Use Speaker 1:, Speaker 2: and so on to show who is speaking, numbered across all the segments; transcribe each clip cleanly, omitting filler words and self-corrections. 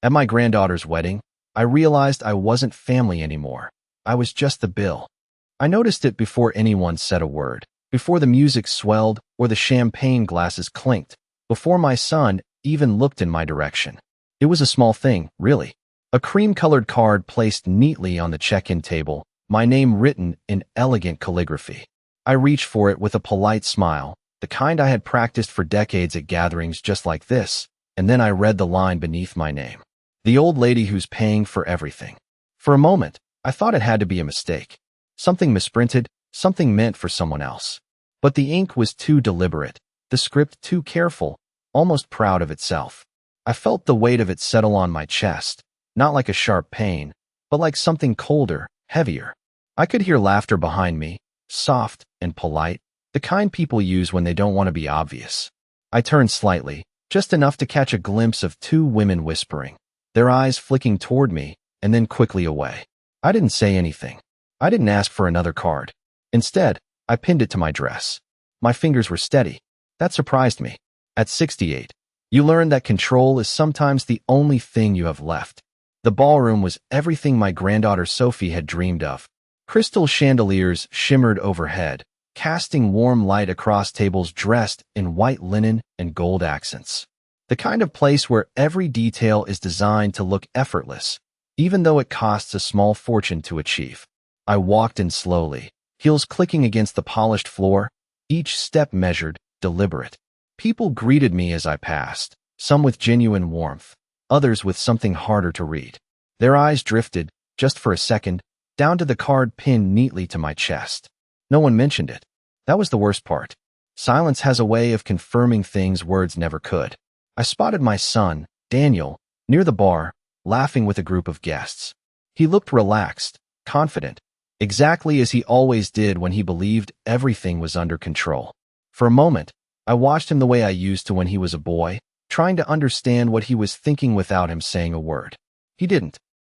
Speaker 1: At my granddaughter's wedding, I realized I wasn't family anymore. I was just the bill. I noticed it before anyone said a word, before the music swelled or the champagne glasses clinked, before my son even looked in my direction. It was a small thing, really. A cream-colored card placed neatly on the check-in table, my name written in elegant calligraphy. I reached for it with a polite smile, the kind I had practiced for decades at gatherings just like this, and then I read the line beneath my name. The old lady who's paying for everything. For a moment, I thought it had to be a mistake. Something misprinted, something meant for someone else. But the ink was too deliberate, the script too careful, almost proud of itself. I felt the weight of it settle on my chest, not like a sharp pain, but like something colder, heavier. I could hear laughter behind me, soft and polite, the kind people use when they don't want to be obvious. I turned slightly, just enough to catch a glimpse of two women whispering, their eyes flicking toward me and then quickly away. I didn't say anything. I didn't ask for another card. Instead, I pinned it to my dress. My fingers were steady. That surprised me. At 68, you learn that control is sometimes the only thing you have left. The ballroom was everything my granddaughter Sophie had dreamed of. Crystal chandeliers shimmered overhead, casting warm light across tables dressed in white linen and gold accents. The kind of place where every detail is designed to look effortless, even though it costs a small fortune to achieve. I walked in slowly, heels clicking against the polished floor, each step measured, deliberate. People greeted me as I passed, some with genuine warmth, others with something harder to read. Their eyes drifted, just for a second, down to the card pinned neatly to my chest. No one mentioned it. That was the worst part. Silence has a way of confirming things words never could. I spotted my son, Daniel, near the bar, laughing with a group of guests. He looked relaxed, confident, exactly as he always did when he believed everything was under control. For a moment, I watched him the way I used to when he was a boy, trying to understand what he was thinking without him saying a word. He didn't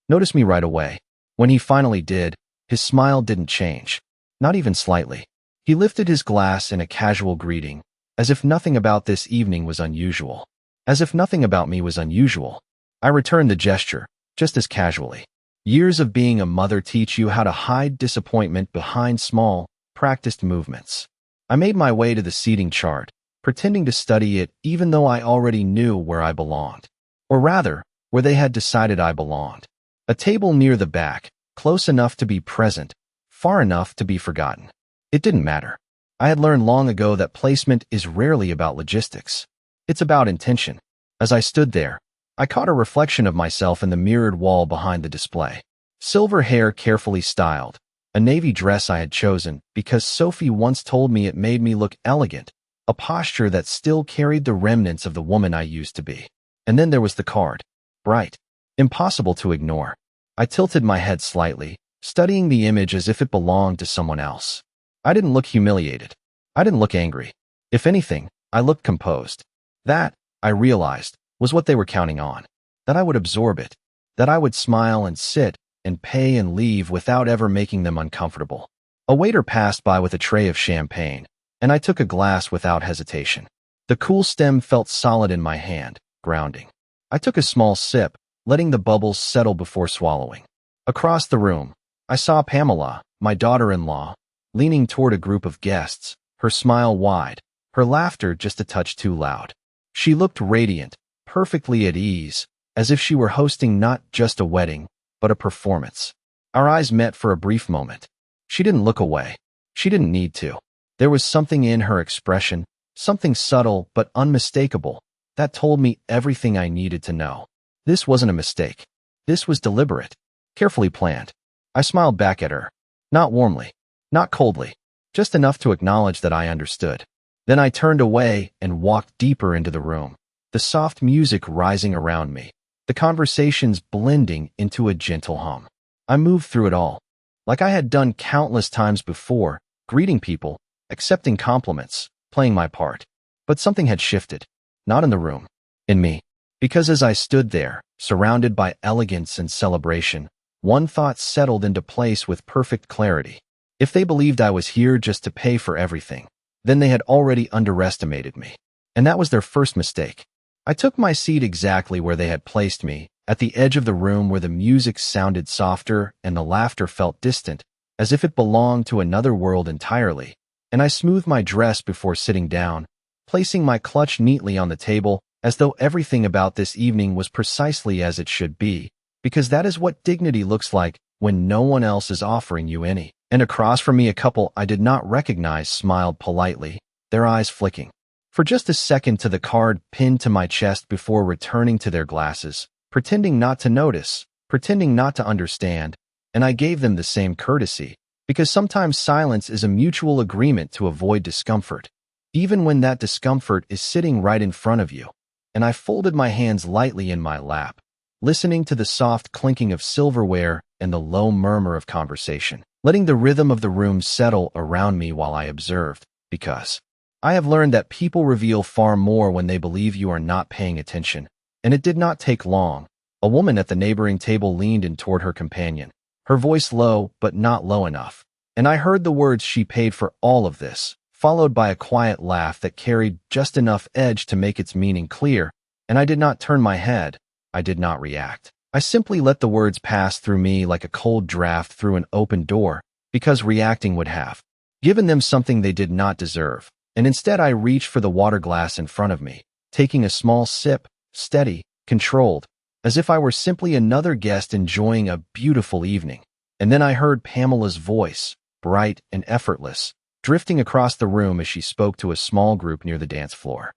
Speaker 1: notice me right away. When he finally did, his smile didn't change, not even slightly. He lifted his glass in a casual greeting, as if nothing about this evening was unusual. As if nothing about me was unusual. I returned the gesture, just as casually. Years of being a mother teach you how to hide disappointment behind small, practiced movements. I made my way to the seating chart, pretending to study it even though I already knew where I belonged. Or rather, where they had decided I belonged. A table near the back, close enough to be present, far enough to be forgotten. It didn't matter. I had learned long ago that placement is rarely about logistics. It's about intention. As I stood there, I caught a reflection of myself in the mirrored wall behind the display. Silver hair carefully styled, a navy dress I had chosen because Sophie once told me it made me look elegant, a posture that still carried the remnants of the woman I used to be. And then there was the card. Bright. Impossible to ignore. I tilted my head slightly, studying the image as if it belonged to someone else. I didn't look humiliated. I didn't look angry. If anything, I looked composed. That, I realized, was what they were counting on. That I would absorb it. That I would smile and sit and pay and leave without ever making them uncomfortable. A waiter passed by with a tray of champagne, and I took a glass without hesitation. The cool stem felt solid in my hand, grounding. I took a small sip, letting the bubbles settle before swallowing. Across the room, I saw Pamela, my daughter-in-law, leaning toward a group of guests, her smile wide, her laughter just a touch too loud. She looked radiant, perfectly at ease, as if she were hosting not just a wedding, but a performance. Our eyes met for a brief moment. She didn't look away. She didn't need to. There was something in her expression, something subtle but unmistakable, that told me everything I needed to know. This wasn't a mistake. This was deliberate, carefully planned. I smiled back at her, not warmly, not coldly, just enough to acknowledge that I understood. Then I turned away and walked deeper into the room, the soft music rising around me, the conversations blending into a gentle hum. I moved through it all, like I had done countless times before, greeting people, accepting compliments, playing my part. But something had shifted, not in the room, in me. Because as I stood there, surrounded by elegance and celebration, one thought settled into place with perfect clarity. If they believed I was here just to pay for everything, then they had already underestimated me. And that was their first mistake. I took my seat exactly where they had placed me, at the edge of the room where the music sounded softer and the laughter felt distant, as if it belonged to another world entirely. And I smoothed my dress before sitting down, placing my clutch neatly on the table, as though everything about this evening was precisely as it should be, because that is what dignity looks like when no one else is offering you any. And across from me a couple I did not recognize smiled politely, their eyes flicking for just a second to the card pinned to my chest before returning to their glasses, pretending not to notice, pretending not to understand, and I gave them the same courtesy, because sometimes silence is a mutual agreement to avoid discomfort, even when that discomfort is sitting right in front of you. And I folded my hands lightly in my lap, listening to the soft clinking of silverware and the low murmur of conversation, letting the rhythm of the room settle around me while I observed, because I have learned that people reveal far more when they believe you are not paying attention. And it did not take long. A woman at the neighboring table leaned in toward her companion, her voice low but not low enough, and I heard the words "she paid for all of this," followed by a quiet laugh that carried just enough edge to make its meaning clear, and I did not turn my head. I did not react. I simply let the words pass through me like a cold draft through an open door, because reacting would have given them something they did not deserve. And instead I reached for the water glass in front of me, taking a small sip, steady, controlled, as if I were simply another guest enjoying a beautiful evening. And then I heard Pamela's voice, bright and effortless, drifting across the room as she spoke to a small group near the dance floor.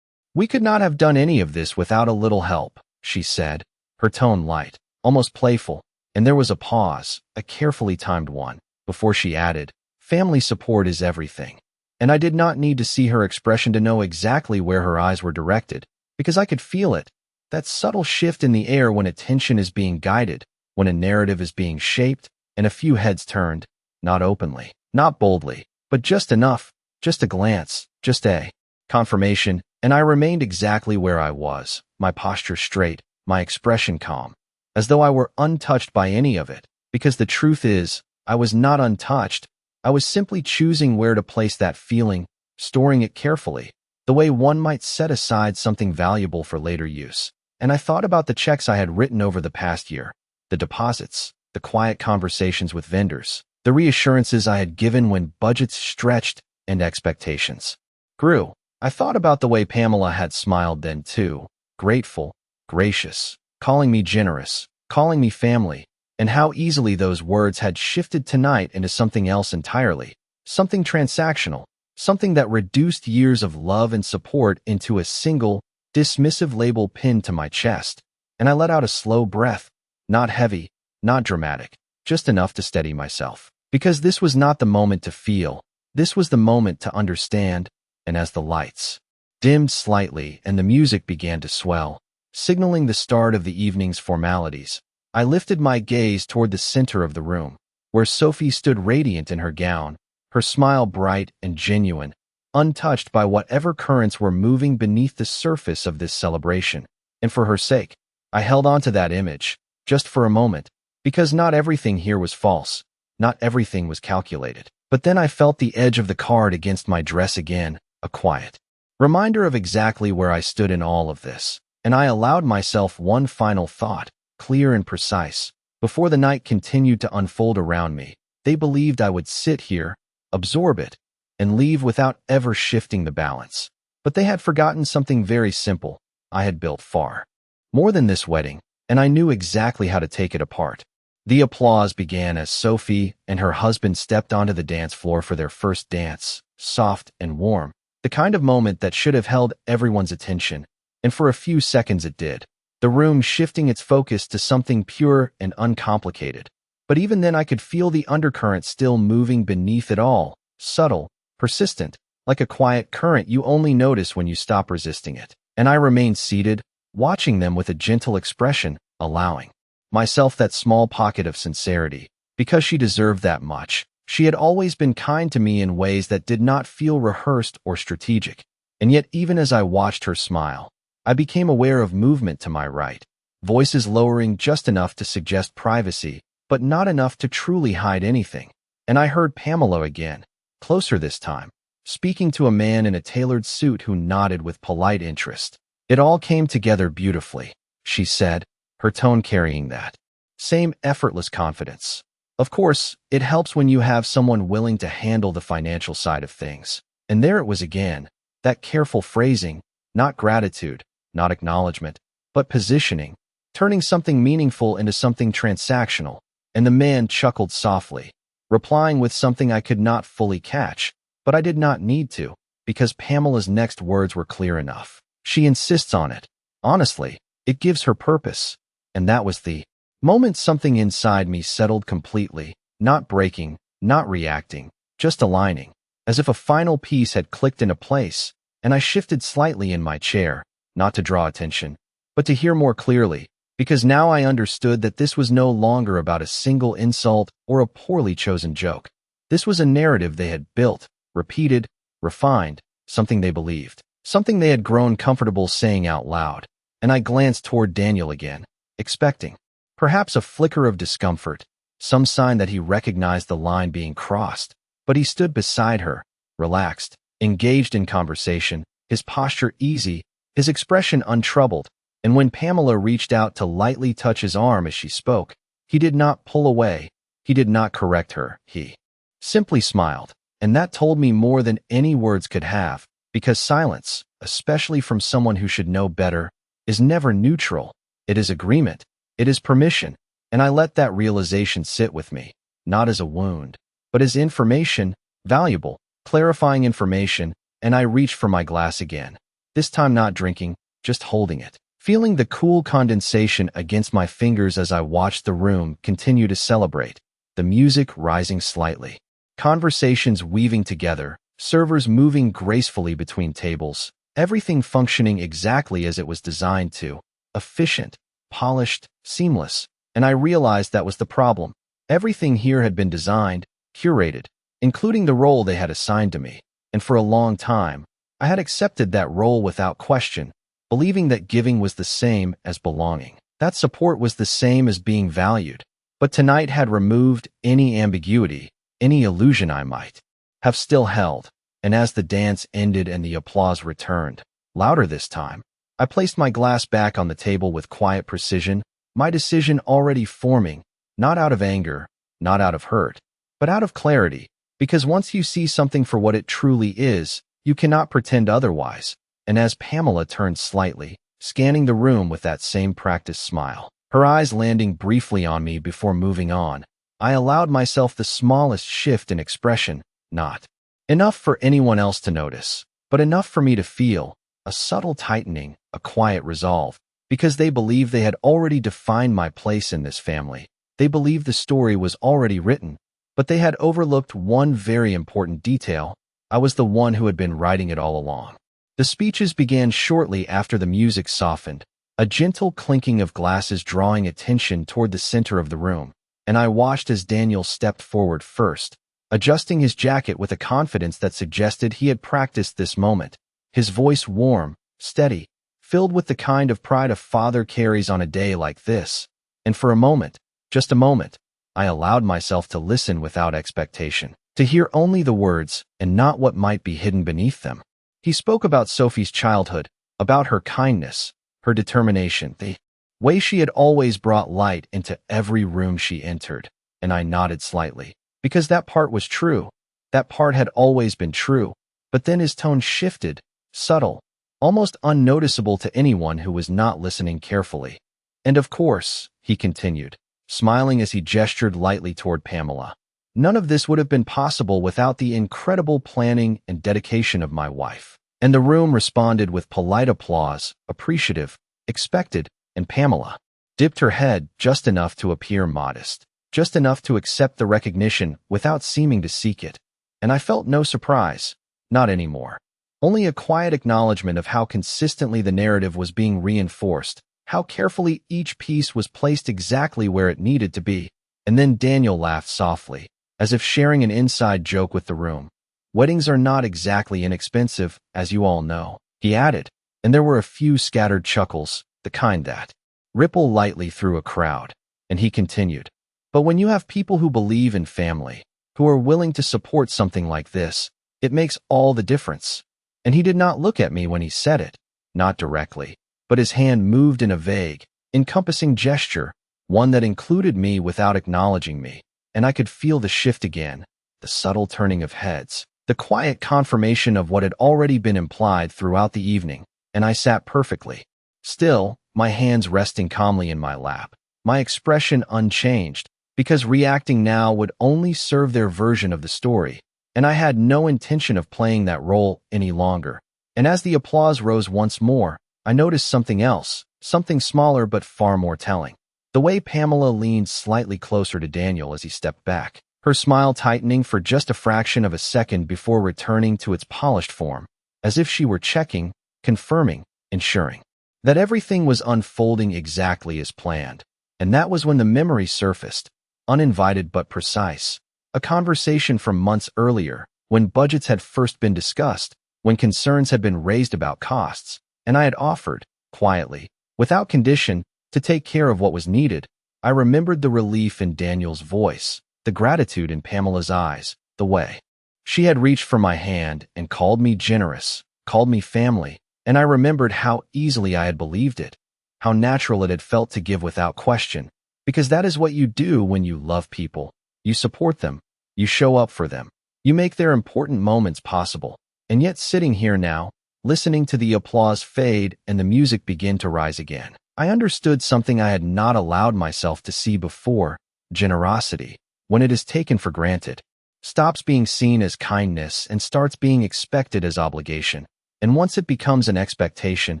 Speaker 1: "We could not have done any of this without a little help," she said, her tone light, almost playful, and there was a pause, a carefully timed one, before she added, "Family support is everything." And I did not need to see her expression to know exactly where her eyes were directed, because I could feel it, that subtle shift in the air when attention is being guided, when a narrative is being shaped, and a few heads turned, not openly, not boldly, but just enough, just a glance, just a confirmation, and I remained exactly where I was, my posture straight, my expression calm, as though I were untouched by any of it, because the truth is, I was not untouched. I was simply choosing where to place that feeling, storing it carefully, the way one might set aside something valuable for later use. And I thought about the checks I had written over the past year, the deposits, the quiet conversations with vendors, the reassurances I had given when budgets stretched and expectations grew. I thought about the way Pamela had smiled then too, grateful, gracious, calling me generous, calling me family, and how easily those words had shifted tonight into something else entirely, something transactional, something that reduced years of love and support into a single, dismissive label pinned to my chest. And I let out a slow breath, not heavy, not dramatic, just enough to steady myself. Because this was not the moment to feel, this was the moment to understand. And as the lights dimmed slightly and the music began to swell, signaling the start of the evening's formalities, I lifted my gaze toward the center of the room, where Sophie stood radiant in her gown, her smile bright and genuine, untouched by whatever currents were moving beneath the surface of this celebration. And for her sake, I held on to that image, just for a moment, because not everything here was false, not everything was calculated. But then I felt the edge of the card against my dress again, a quiet reminder of exactly where I stood in all of this, and I allowed myself one final thought, clear and precise, before the night continued to unfold around me. They believed I would sit here, absorb it, and leave without ever shifting the balance. But they had forgotten something very simple. I had built far more than this wedding, and I knew exactly how to take it apart. The applause began as Sophie and her husband stepped onto the dance floor for their first dance, soft and warm, the kind of moment that should have held everyone's attention, and for a few seconds it did, the room shifting its focus to something pure and uncomplicated. But even then I could feel the undercurrent still moving beneath it all, subtle, persistent, like a quiet current you only notice when you stop resisting it. And I remained seated, watching them with a gentle expression, allowing myself that small pocket of sincerity, because she deserved that much. She had always been kind to me in ways that did not feel rehearsed or strategic. And yet even as I watched her smile, I became aware of movement to my right, voices lowering just enough to suggest privacy, but not enough to truly hide anything. And I heard Pamela again, closer this time, speaking to a man in a tailored suit who nodded with polite interest. "It all came together beautifully," she said, her tone carrying that same effortless confidence. Of course, it helps when you have someone willing to handle the financial side of things. And there it was again, that careful phrasing, not gratitude, not acknowledgement, but positioning, turning something meaningful into something transactional. And the man chuckled softly, replying with something I could not fully catch, but I did not need to, because Pamela's next words were clear enough. She insists on it. Honestly, it gives her purpose. And that was the moment something inside me settled completely, not breaking, not reacting, just aligning, as if a final piece had clicked into place, and I shifted slightly in my chair, not to draw attention, but to hear more clearly, because now I understood that this was no longer about a single insult or a poorly chosen joke. This was a narrative they had built, repeated, refined, something they believed, something they had grown comfortable saying out loud. And I glanced toward Daniel again, expecting perhaps a flicker of discomfort, some sign that he recognized the line being crossed. But he stood beside her, relaxed, engaged in conversation, his posture easy, his expression untroubled. And when Pamela reached out to lightly touch his arm as she spoke, he did not pull away, he did not correct her, he simply smiled. And that told me more than any words could have, because silence, especially from someone who should know better, is never neutral. It is agreement. It is permission. And I let that realization sit with me, not as a wound, but as information, valuable, clarifying information. And I reached for my glass again, this time not drinking, just holding it, feeling the cool condensation against my fingers as I watched the room continue to celebrate, the music rising slightly, conversations weaving together, servers moving gracefully between tables, everything functioning exactly as it was designed to, efficient, polished, seamless. And I realized that was the problem. Everything here had been designed, curated, including the role they had assigned to me. And for a long time, I had accepted that role without question, believing that giving was the same as belonging, that support was the same as being valued. But tonight had removed any ambiguity, any illusion I might have still held. And as the dance ended and the applause returned, louder this time, I placed my glass back on the table with quiet precision, my decision already forming, not out of anger, not out of hurt, but out of clarity, because once you see something for what it truly is, you cannot pretend otherwise. And as Pamela turned slightly, scanning the room with that same practiced smile, her eyes landing briefly on me before moving on, I allowed myself the smallest shift in expression, not enough for anyone else to notice, but enough for me to feel, a subtle tightening, a quiet resolve, because they believed they had already defined my place in this family. They believed the story was already written, but they had overlooked one very important detail. I was the one who had been writing it all along. The speeches began shortly after the music softened, a gentle clinking of glasses drawing attention toward the center of the room, and I watched as Daniel stepped forward first, adjusting his jacket with a confidence that suggested he had practiced this moment, his voice warm, steady, filled with the kind of pride a father carries on a day like this. And for a moment, just a moment, I allowed myself to listen without expectation, to hear only the words and not what might be hidden beneath them. He spoke about Sophie's childhood, about her kindness, her determination, the way she had always brought light into every room she entered, and I nodded slightly, because that part was true. That part had always been true. But then his tone shifted, subtle, almost unnoticeable to anyone who was not listening carefully. And of course, he continued, smiling as he gestured lightly toward Pamela, none of this would have been possible without the incredible planning and dedication of my wife. And the room responded with polite applause, appreciative, expected, and Pamela dipped her head just enough to appear modest, just enough to accept the recognition without seeming to seek it. And I felt no surprise, not anymore. Only a quiet acknowledgement of how consistently the narrative was being reinforced, how carefully each piece was placed exactly where it needed to be. And then Daniel laughed softly, as if sharing an inside joke with the room. Weddings are not exactly inexpensive, as you all know, he added, and there were a few scattered chuckles, the kind that ripple lightly through a crowd. And he continued, but when you have people who believe in family, who are willing to support something like this, it makes all the difference. And he did not look at me when he said it, not directly, but his hand moved in a vague, encompassing gesture, one that included me without acknowledging me. And I could feel the shift again, the subtle turning of heads, the quiet confirmation of what had already been implied throughout the evening, and I sat perfectly still, my hands resting calmly in my lap, my expression unchanged, because reacting now would only serve their version of the story, and I had no intention of playing that role any longer. And as the applause rose once more, I noticed something else, something smaller but far more telling. The way Pamela leaned slightly closer to Daniel as he stepped back, her smile tightening for just a fraction of a second before returning to its polished form, as if she were checking, confirming, ensuring that everything was unfolding exactly as planned. And that was when the memory surfaced, uninvited but precise. A conversation from months earlier, when budgets had first been discussed, when concerns had been raised about costs, and I had offered, quietly, without condition, to take care of what was needed. I remembered the relief in Daniel's voice, the gratitude in Pamela's eyes, the way she had reached for my hand and called me generous, called me family, and I remembered how easily I had believed it, how natural it had felt to give without question, because that is what you do when you love people. You support them, you show up for them, you make their important moments possible. And yet sitting here now, listening to the applause fade and the music begin to rise again, I understood something I had not allowed myself to see before. Generosity, when it is taken for granted, stops being seen as kindness and starts being expected as obligation. And once it becomes an expectation,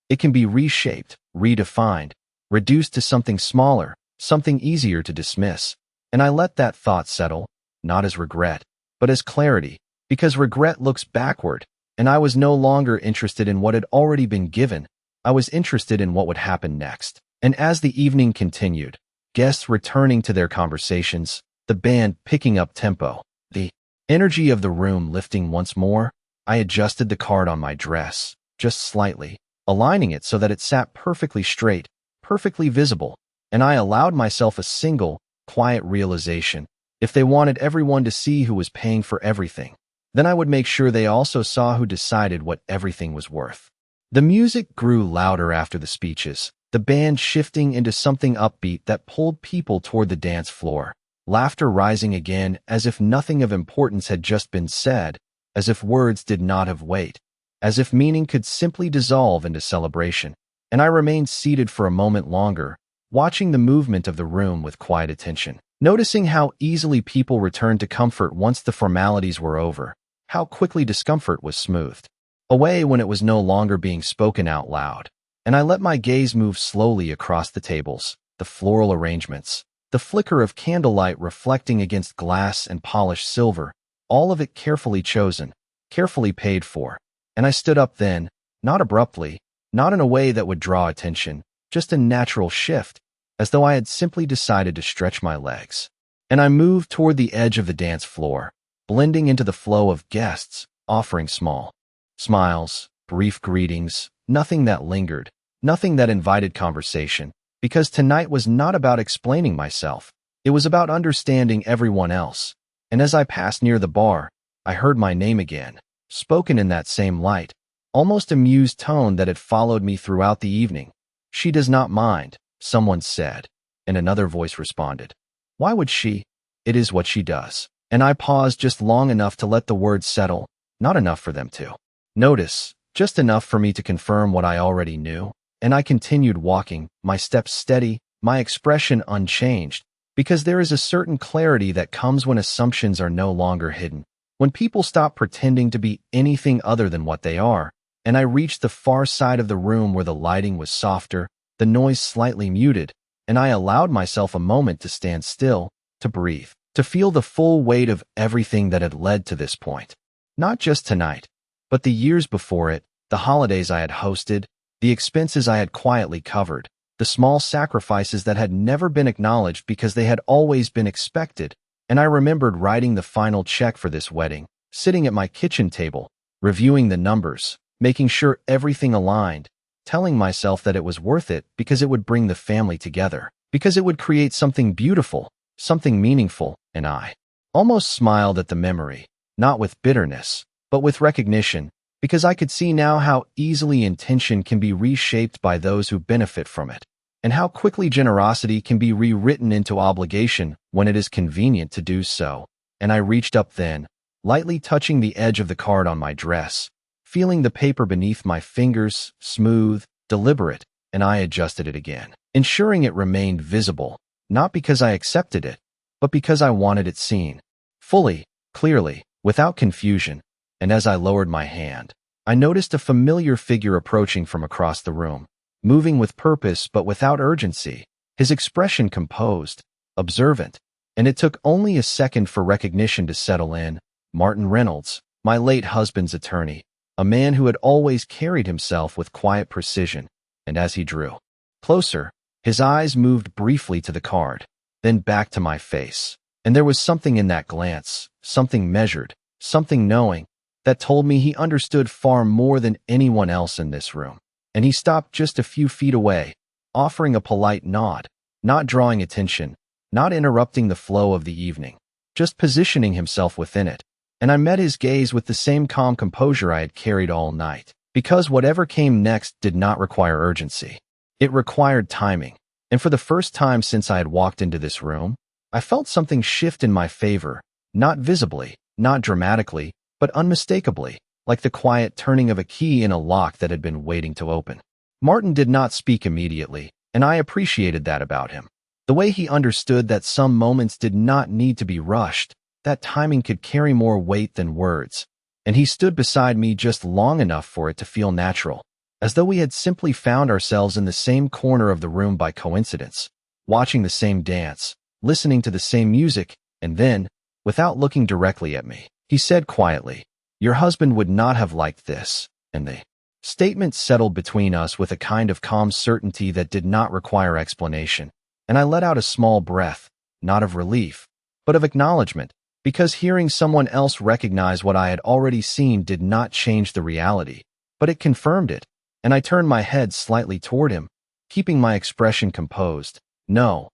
Speaker 1: it can be reshaped, redefined, reduced to something smaller, something easier to dismiss. And I let that thought settle, not as regret, but as clarity, because regret looks backward, and I was no longer interested in what had already been given. I was interested in what would happen next. And as the evening continued, guests returning to their conversations, the band picking up tempo, the energy of the room lifting once more, I adjusted the card on my dress, just slightly, aligning it so that it sat perfectly straight, perfectly visible, and I allowed myself a single, quiet realization. If they wanted everyone to see who was paying for everything, then I would make sure they also saw who decided what everything was worth. The music grew louder after the speeches, the band shifting into something upbeat that pulled people toward the dance floor, laughter rising again as if nothing of importance had just been said, as if words did not have weight, as if meaning could simply dissolve into celebration. And I remained seated for a moment longer, watching the movement of the room with quiet attention, noticing how easily people returned to comfort once the formalities were over, how quickly discomfort was smoothed away when it was no longer being spoken out loud. And I let my gaze move slowly across the tables, the floral arrangements, the flicker of candlelight reflecting against glass and polished silver, all of it carefully chosen, carefully paid for. And I stood up then, not abruptly, not in a way that would draw attention, just a natural shift, as though I had simply decided to stretch my legs. And I moved toward the edge of the dance floor, blending into the flow of guests, offering small smiles, brief greetings, nothing that lingered, nothing that invited conversation, because tonight was not about explaining myself. It was about understanding everyone else. And as I passed near the bar, I heard my name again, spoken in that same light, almost amused tone that had followed me throughout the evening. "She does not mind," someone said, and another voice responded. "Why would she? It is what she does." And I paused just long enough to let the words settle, not enough for them to notice, just enough for me to confirm what I already knew. And I continued walking, my steps steady, my expression unchanged, because there is a certain clarity that comes when assumptions are no longer hidden, when people stop pretending to be anything other than what they are. And I reached the far side of the room where the lighting was softer, the noise slightly muted, and I allowed myself a moment to stand still, to breathe, to feel the full weight of everything that had led to this point. Not just tonight, but the years before it, the holidays I had hosted, the expenses I had quietly covered, the small sacrifices that had never been acknowledged because they had always been expected. And I remembered writing the final check for this wedding, sitting at my kitchen table, reviewing the numbers, making sure everything aligned, telling myself that it was worth it because it would bring the family together, because it would create something beautiful, something meaningful. And I almost smiled at the memory, not with bitterness, but with recognition, because I could see now how easily intention can be reshaped by those who benefit from it. and how quickly generosity can be rewritten into obligation when it is convenient to do so. And I reached up then, lightly touching the edge of the card on my dress, feeling the paper beneath my fingers, smooth, deliberate, and I adjusted it again, ensuring it remained visible, not because I accepted it, but because I wanted it seen, fully, clearly, without confusion. And as I lowered my hand, I noticed a familiar figure approaching from across the room, moving with purpose but without urgency, his expression composed, observant, and it took only a second for recognition to settle in. Martin Reynolds, my late husband's attorney, a man who had always carried himself with quiet precision, and as he drew closer, his eyes moved briefly to the card, then back to my face, and there was something in that glance, something measured, something knowing, that told me he understood far more than anyone else in this room. And he stopped just a few feet away, offering a polite nod, not drawing attention, not interrupting the flow of the evening, just positioning himself within it. And I met his gaze with the same calm composure I had carried all night, because whatever came next did not require urgency. It required timing. And for the first time since I had walked into this room, I felt something shift in my favor, not visibly, not dramatically, but unmistakably, like the quiet turning of a key in a lock that had been waiting to open. Martin did not speak immediately, and I appreciated that about him. The way he understood that some moments did not need to be rushed, that timing could carry more weight than words, and he stood beside me just long enough for it to feel natural, as though we had simply found ourselves in the same corner of the room by coincidence, watching the same dance, listening to the same music, and then, without looking directly at me, he said quietly, "Your husband would not have liked this," and the statement settled between us with a kind of calm certainty that did not require explanation, and I let out a small breath, not of relief, but of acknowledgement, because hearing someone else recognize what I had already seen did not change the reality, but it confirmed it, and I turned my head slightly toward him, keeping my expression composed. "No,"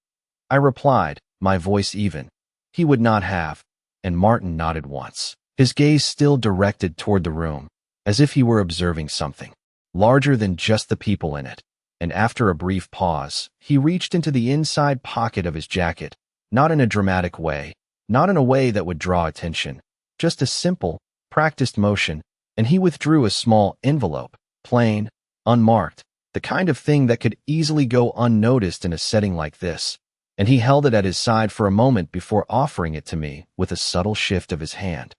Speaker 1: I replied, my voice even. "He would not have," and Martin nodded once, his gaze still directed toward the room, as if he were observing something larger than just the people in it. And after a brief pause, he reached into the inside pocket of his jacket, not in a dramatic way, not in a way that would draw attention, just a simple, practiced motion, and he withdrew a small envelope, plain, unmarked, the kind of thing that could easily go unnoticed in a setting like this, and he held it at his side for a moment before offering it to me with a subtle shift of his hand.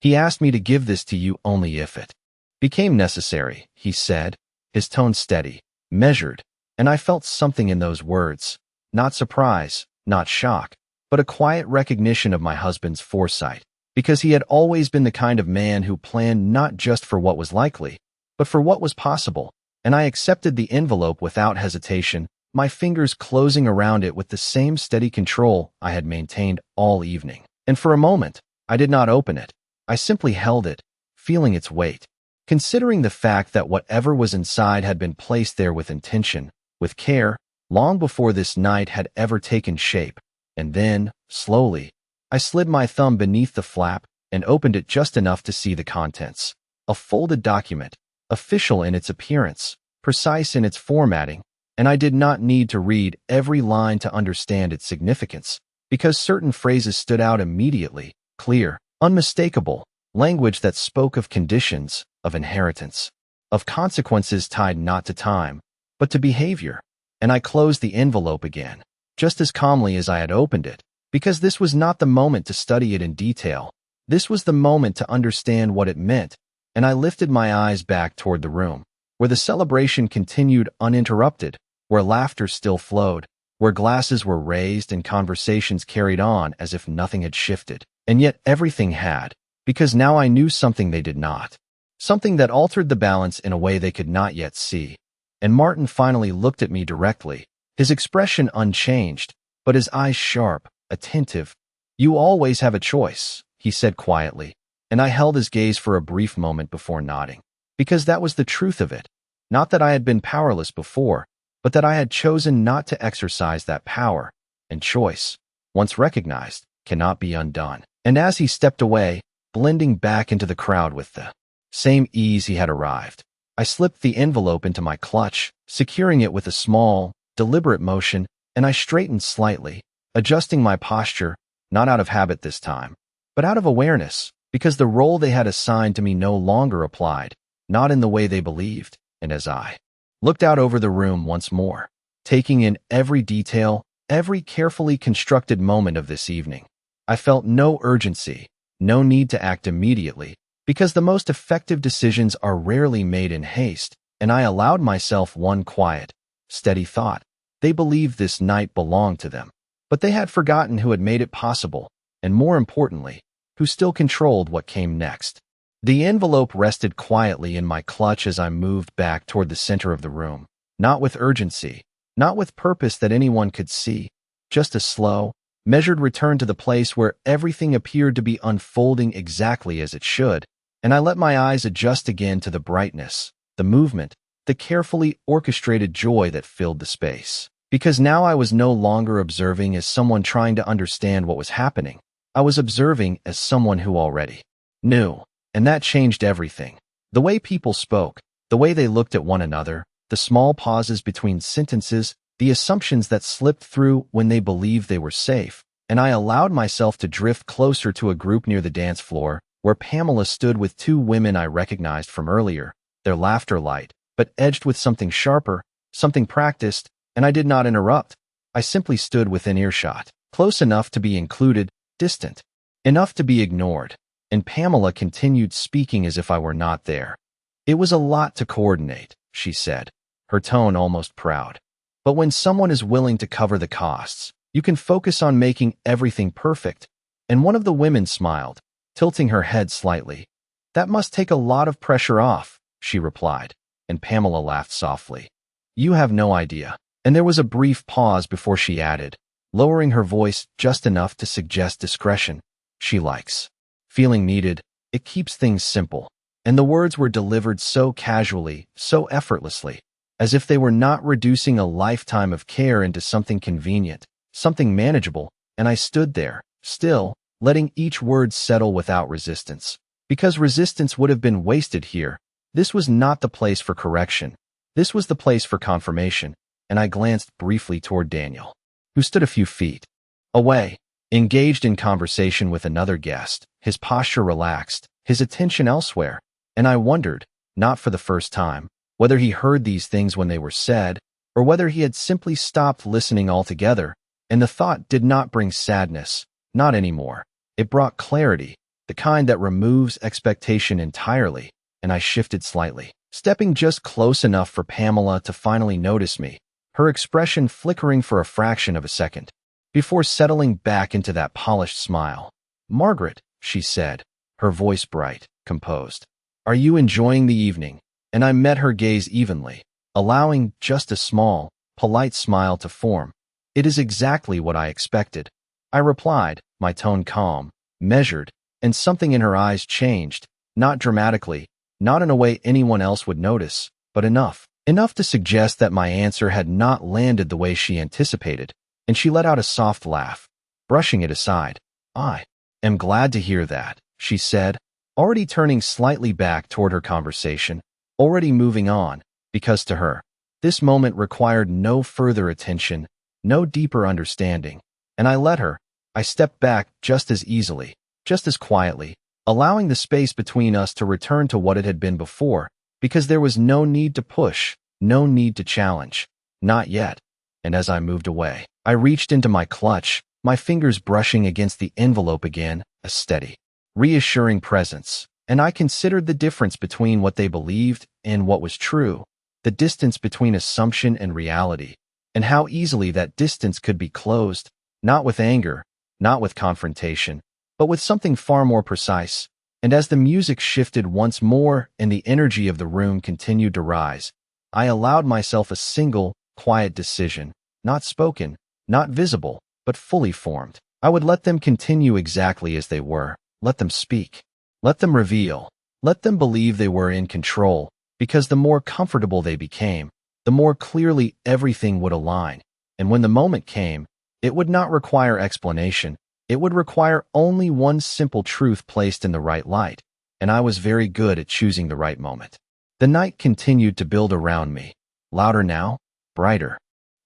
Speaker 1: "He asked me to give this to you only if it became necessary," he said, his tone steady, measured, and I felt something in those words, not surprise, not shock, but a quiet recognition of my husband's foresight, because he had always been the kind of man who planned not just for what was likely, but for what was possible, and I accepted the envelope without hesitation, my fingers closing around it with the same steady control I had maintained all evening. And for a moment, I did not open it. I simply held it, feeling its weight, considering the fact that whatever was inside had been placed there with intention, with care, long before this night had ever taken shape. And then, slowly, I slid my thumb beneath the flap and opened it just enough to see the contents. A folded document, official in its appearance, precise in its formatting, and I did not need to read every line to understand its significance, because certain phrases stood out immediately, clear, unmistakable, language that spoke of conditions, of inheritance, of consequences tied not to time, but to behavior. And I closed the envelope again, just as calmly as I had opened it, because this was not the moment to study it in detail. This was the moment to understand what it meant, and I lifted my eyes back toward the room, where the celebration continued uninterrupted, where laughter still flowed, where glasses were raised and conversations carried on as if nothing had shifted. And yet everything had, because now I knew something they did not, something that altered the balance in a way they could not yet see. And Martin finally looked at me directly, his expression unchanged, but his eyes sharp, attentive. "You always have a choice," he said quietly, and I held his gaze for a brief moment before nodding, because that was the truth of it. Not that I had been powerless before, but that I had chosen not to exercise that power, and choice, once recognized, cannot be undone. And as he stepped away, blending back into the crowd with the same ease he had arrived, I slipped the envelope into my clutch, securing it with a small, deliberate motion, and I straightened slightly, adjusting my posture, not out of habit this time, but out of awareness, because the role they had assigned to me no longer applied, not in the way they believed. And as I looked out over the room once more, taking in every detail, every carefully constructed moment of this evening, I felt no urgency, no need to act immediately, because the most effective decisions are rarely made in haste, and I allowed myself one quiet, steady thought. They believed this night belonged to them, but they had forgotten who had made it possible, and more importantly, who still controlled what came next. The envelope rested quietly in my clutch as I moved back toward the center of the room, not with urgency, not with purpose that anyone could see, just a slow, measured return to the place where everything appeared to be unfolding exactly as it should, and I let my eyes adjust again to the brightness, the movement, the carefully orchestrated joy that filled the space. Because now I was no longer observing as someone trying to understand what was happening. I was observing as someone who already knew, and that changed everything. The way people spoke, the way they looked at one another, the small pauses between sentences, the assumptions that slipped through when they believed they were safe, and I allowed myself to drift closer to a group near the dance floor, where Pamela stood with two women I recognized from earlier, their laughter light, but edged with something sharper, something practiced, and I did not interrupt. I simply stood within earshot, close enough to be included, distant enough to be ignored, and Pamela continued speaking as if I were not there. It was a lot to coordinate, she said, her tone almost proud. But when someone is willing to cover the costs, you can focus on making everything perfect. And one of the women smiled, tilting her head slightly. That must take a lot of pressure off, she replied, and Pamela laughed softly. You have no idea. And there was a brief pause before she added, lowering her voice just enough to suggest discretion. She likes feeling needed. It keeps things simple. And the words were delivered so casually, so effortlessly, as if they were not reducing a lifetime of care into something convenient, something manageable, and I stood there, still, letting each word settle without resistance. Because resistance would have been wasted here. This was not the place for correction. This was the place for confirmation. And I glanced briefly toward Daniel, who stood a few feet away, engaged in conversation with another guest, his posture relaxed, his attention elsewhere, and I wondered, not for the first time, whether he heard these things when they were said, or whether he had simply stopped listening altogether, and the thought did not bring sadness, not anymore. It brought clarity, the kind that removes expectation entirely, and I shifted slightly, stepping just close enough for Pamela to finally notice me, her expression flickering for a fraction of a second, before settling back into that polished smile. Margaret, she said, her voice bright, composed. Are you enjoying the evening? And I met her gaze evenly, allowing just a small, polite smile to form. It is exactly what I expected. I replied, my tone calm, measured, and something in her eyes changed, not dramatically, not in a way anyone else would notice, but enough to suggest that my answer had not landed the way she anticipated, and she let out a soft laugh, brushing it aside. I am glad to hear that, she said, already turning slightly back toward her conversation, already moving on, because to her, this moment required no further attention, no deeper understanding, and I let her. I stepped back just as easily, just as quietly, allowing the space between us to return to what it had been before, because there was no need to push, no need to challenge. Not yet. And as I moved away, I reached into my clutch, my fingers brushing against the envelope again, a steady, reassuring presence. And I considered the difference between what they believed and what was true, the distance between assumption and reality, and how easily that distance could be closed, not with anger, not with confrontation, but with something far more precise. And as the music shifted once more and the energy of the room continued to rise, I allowed myself a single, quiet decision, not spoken, not visible, but fully formed. I would let them continue exactly as they were, let them speak, let them reveal, let them believe they were in control, because the more comfortable they became, the more clearly everything would align. And when the moment came, it would not require explanation. It would require only one simple truth placed in the right light, and I was very good at choosing the right moment. The night continued to build around me, louder now, brighter,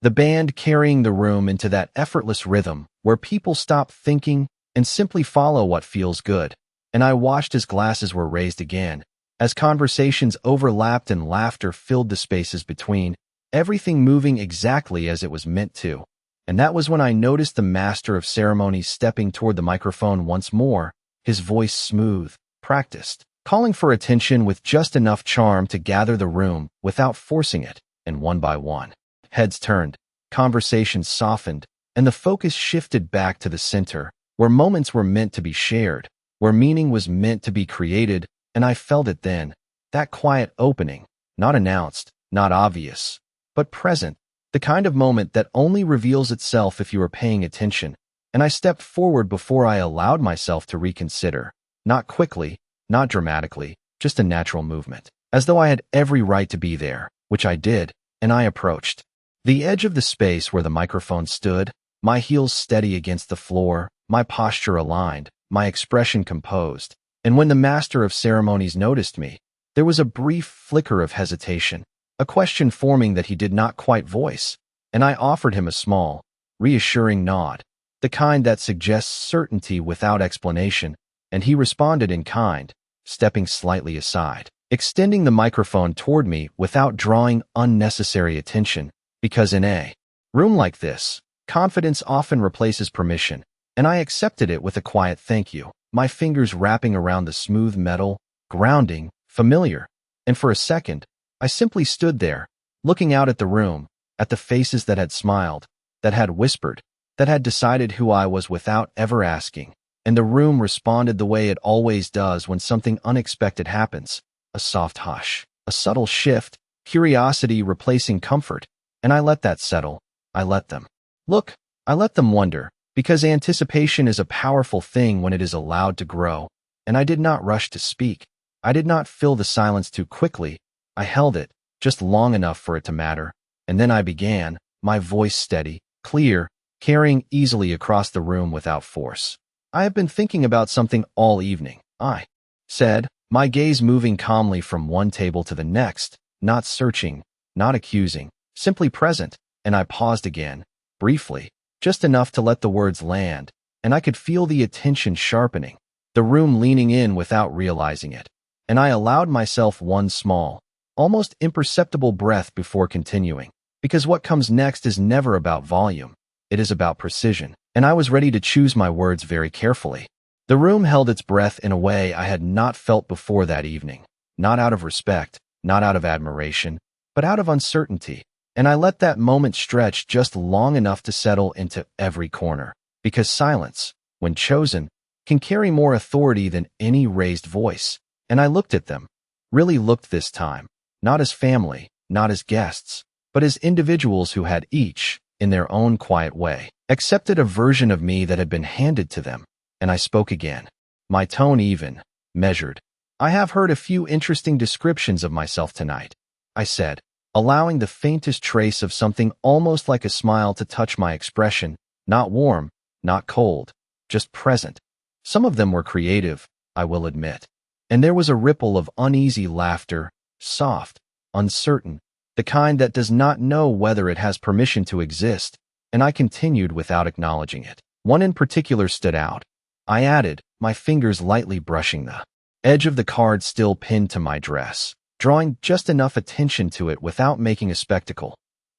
Speaker 1: The band carrying the room into that effortless rhythm where people stop thinking and simply follow what feels good. And I watched as glasses were raised again, as conversations overlapped and laughter filled the spaces between, everything moving exactly as it was meant to. And that was when I noticed the master of ceremonies stepping toward the microphone once more, his voice smooth, practiced, calling for attention with just enough charm to gather the room without forcing it, and one by one, heads turned, conversations softened, and the focus shifted back to the center, where moments were meant to be shared, where meaning was meant to be created, and I felt it then, that quiet opening, not announced, not obvious, but present, the kind of moment that only reveals itself if you are paying attention, and I stepped forward before I allowed myself to reconsider, not quickly, not dramatically, just a natural movement, as though I had every right to be there, which I did, and I approached. The edge of the space where the microphone stood, my heels steady against the floor, my posture aligned, my expression composed, and when the master of ceremonies noticed me, there was a brief flicker of hesitation, a question forming that he did not quite voice, and I offered him a small, reassuring nod, the kind that suggests certainty without explanation, and he responded in kind, stepping slightly aside, extending the microphone toward me without drawing unnecessary attention, because in a room like this, confidence often replaces permission, and I accepted it with a quiet thank you, my fingers wrapping around the smooth metal, grounding, familiar, and for a second, I simply stood there, looking out at the room, at the faces that had smiled, that had whispered, that had decided who I was without ever asking, and the room responded the way it always does when something unexpected happens, a soft hush, a subtle shift, curiosity replacing comfort, and I let that settle, I let them look, I let them wonder, because anticipation is a powerful thing when it is allowed to grow, and I did not rush to speak. I did not fill the silence too quickly. I held it, just long enough for it to matter, and then I began, my voice steady, clear, carrying easily across the room without force. I have been thinking about something all evening, I said, my gaze moving calmly from one table to the next, not searching, not accusing, simply present, and I paused again, briefly, just enough to let the words land, and I could feel the attention sharpening, the room leaning in without realizing it, and I allowed myself one small, almost imperceptible breath before continuing, because what comes next is never about volume, it is about precision, and I was ready to choose my words very carefully. The room held its breath in a way I had not felt before that evening, not out of respect, not out of admiration, but out of uncertainty, and I let that moment stretch just long enough to settle into every corner, because silence, when chosen, can carry more authority than any raised voice, and I looked at them, really looked this time, not as family, not as guests, but as individuals who had each, in their own quiet way, accepted a version of me that had been handed to them, and I spoke again, my tone even, measured. I have heard a few interesting descriptions of myself tonight, I said, allowing the faintest trace of something almost like a smile to touch my expression, not warm, not cold, just present. Some of them were creative, I will admit, and there was a ripple of uneasy laughter, soft, uncertain, the kind that does not know whether it has permission to exist, and I continued without acknowledging it. One in particular stood out. I added, my fingers lightly brushing the edge of the card still pinned to my dress, drawing just enough attention to it without making a spectacle.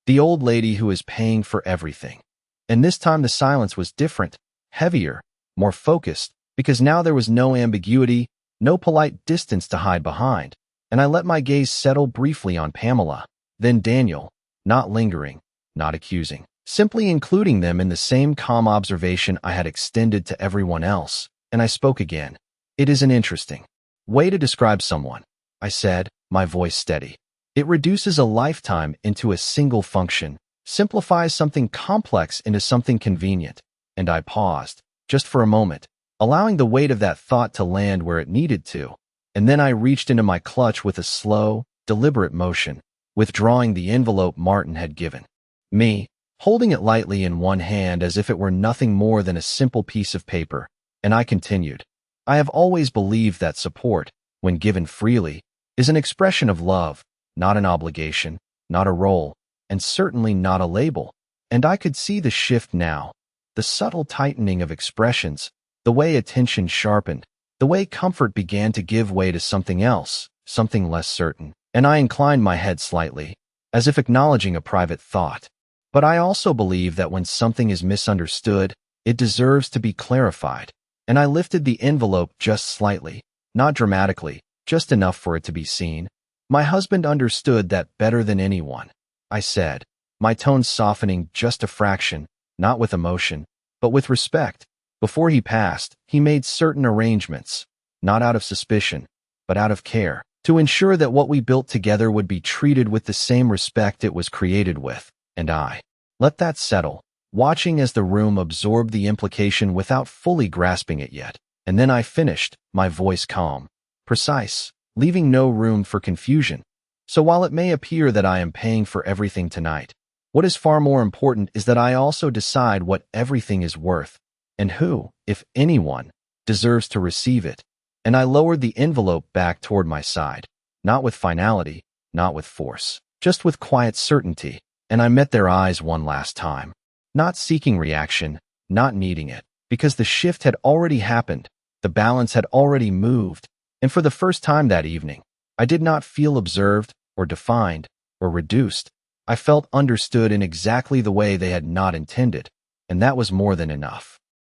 Speaker 1: The old lady who is paying for everything. And this time the silence was different, heavier, more focused, because now there was no ambiguity, no polite distance to hide behind, and I let my gaze settle briefly on Pamela, then Daniel, not lingering, not accusing, simply including them in the same calm observation I had extended to everyone else, and I spoke again. It is an interesting way to describe someone, I said, my voice steady. It reduces a lifetime into a single function, simplifies something complex into something convenient, and I paused, just for a moment, allowing the weight of that thought to land where it needed to, and then I reached into my clutch with a slow, deliberate motion, withdrawing the envelope Martin had given me, holding it lightly in one hand as if it were nothing more than a simple piece of paper, and I continued. I have always believed that support, when given freely, is an expression of love, not an obligation, not a role, and certainly not a label. And I could see the shift now, the subtle tightening of expressions, the way attention sharpened, the way comfort began to give way to something else, something less certain. And I inclined my head slightly, as if acknowledging a private thought. But I also believe that when something is misunderstood, it deserves to be clarified. And I lifted the envelope just slightly, not dramatically, just enough for it to be seen. My husband understood that better than anyone, I said, my tone softening just a fraction, not with emotion, but with respect. Before he passed, he made certain arrangements, not out of suspicion, but out of care, to ensure that what we built together would be treated with the same respect it was created with. And I let that settle, watching as the room absorbed the implication without fully grasping it yet. And then I finished, my voice calm, precise, leaving no room for confusion. So while it may appear that I am paying for everything tonight, what is far more important is that I also decide what everything is worth, and who, if anyone, deserves to receive it. And I lowered the envelope back toward my side, not with finality, not with force, just with quiet certainty. And I met their eyes one last time, not seeking reaction, not needing it, because the shift had already happened, the balance had already moved, and for the first time that evening, I did not feel observed or defined or reduced. I felt understood in exactly the way they had not intended, and that was more than enough.